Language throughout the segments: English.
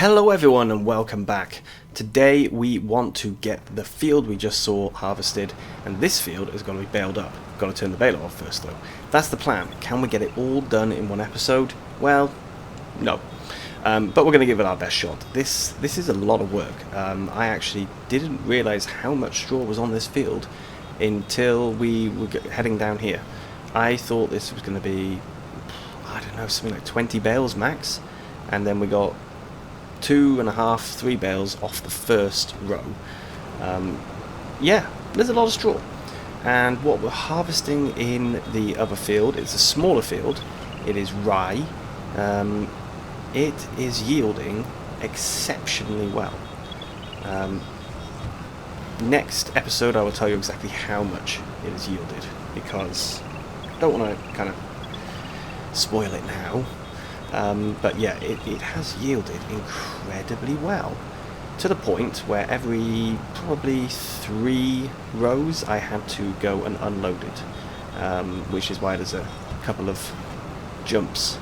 Hello everyone and welcome back. Today we want to get the field we just saw harvested, and this field is going to be baled up. Got to turn the baler off first though. That's the plan. Can we get it all done in one episode? Well, no. But we're going to give it our best shot. This is a lot of work. I actually didn't realise how much straw was on this field until we were heading down here. I thought this was going to be, I don't know, something like 20 bales max, and then we got 2.5, 3 bales off the first row. Yeah, there's a lot of straw. And what we're harvesting in the other field, it's a smaller field, it is rye. It is yielding exceptionally well. Next episode I will tell you exactly how much it has yielded, because I don't want to kind of spoil it now. But yeah, it has yielded incredibly well, to the point where every probably 3 rows I had to go and unload it, which is why there's a couple of jumps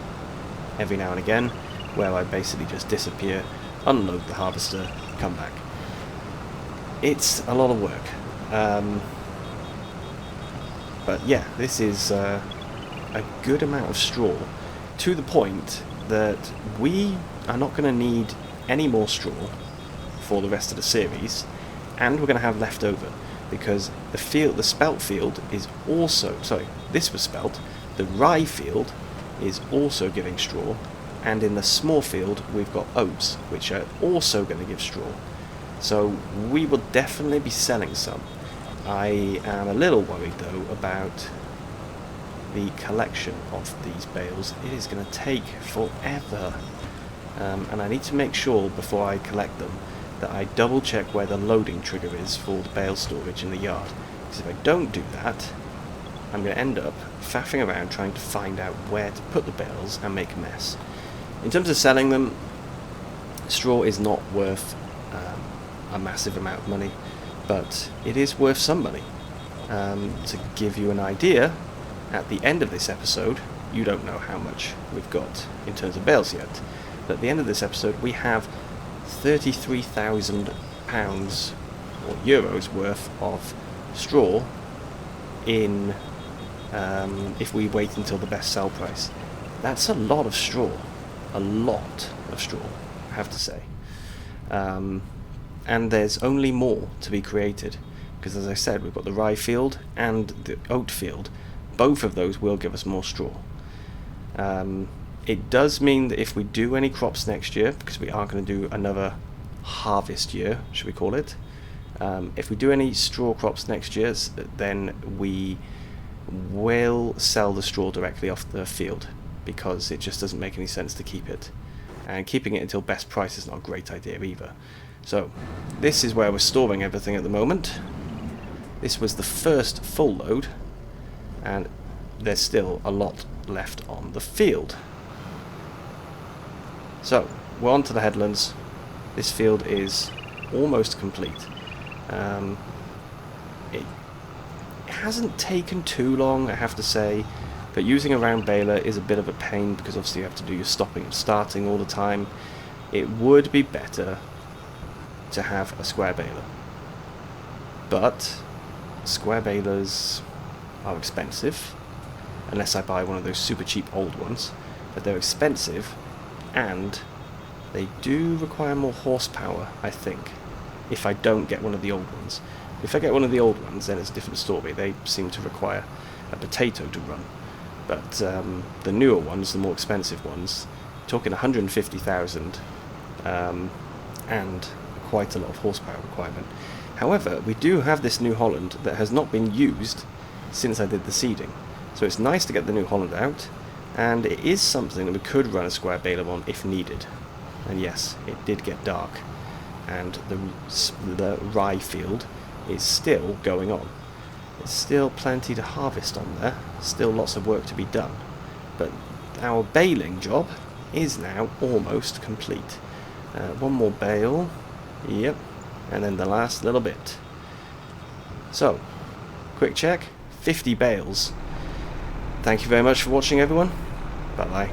every now and again where I basically just disappear, unload the harvester, come back. It's a lot of work, but yeah, this is a good amount of straw, to the point that we are not going to need any more straw for the rest of the series, and we're going to have left over, because the spelt field is also, this was spelt, the rye field is also giving straw, and in the small field we've got oats, which are also going to give straw. So we will definitely be selling some. I am a little worried though about the collection of these bales. It is going to take forever, and I need to make sure before I collect them that I double check where the loading trigger is for the bale storage in the yard, because if I don't do that I'm going to end up faffing around trying to find out where to put the bales and make a mess. In terms of selling them, straw is not worth a massive amount of money, but it is worth some money. To give you an idea, at the end of this episode, you don't know how much we've got in terms of bales yet, but at the end of this episode we have £33,000 or euros worth of straw in, if we wait until the best sell price. That's a lot of straw, I have to say. And there's only more to be created, because as I said, we've got the rye field and the oat field. Both of those will give us more straw. It does mean that if we do any crops next year, because we are going to do another harvest year, should we call it, if we do any straw crops next year, then we will sell the straw directly off the field, because it just doesn't make any sense to keep it, and keeping it until best price is not a great idea either. So this is where we're storing everything at the moment. This was the first full load, and there's still a lot left on the field. So we're on to the headlands. This field is almost complete. It hasn't taken too long, I have to say, but using a round baler is a bit of a pain, because obviously you have to do your stopping and starting all the time. It would be better to have a square baler, but square balers are expensive, unless I buy one of those super cheap old ones, but they're expensive, and they do require more horsepower, I think, if I don't get one of the old ones. If I get one of the old ones, then it's a different story. They seem to require a potato to run, but the newer ones, the more expensive ones, talking 150,000, and quite a lot of horsepower requirement. However, we do have this New Holland that has not been used since I did the seeding, so it's nice to get the New Holland out, and it is something that we could run a square baler on if needed. And yes, it did get dark, and the rye field is still going on. There's still plenty to harvest on there, still lots of work to be done, but our baling job is now almost complete. One more bale, yep, and then the last little bit. So, quick check, 50 bales. Thank you very much for watching, everyone. Bye bye.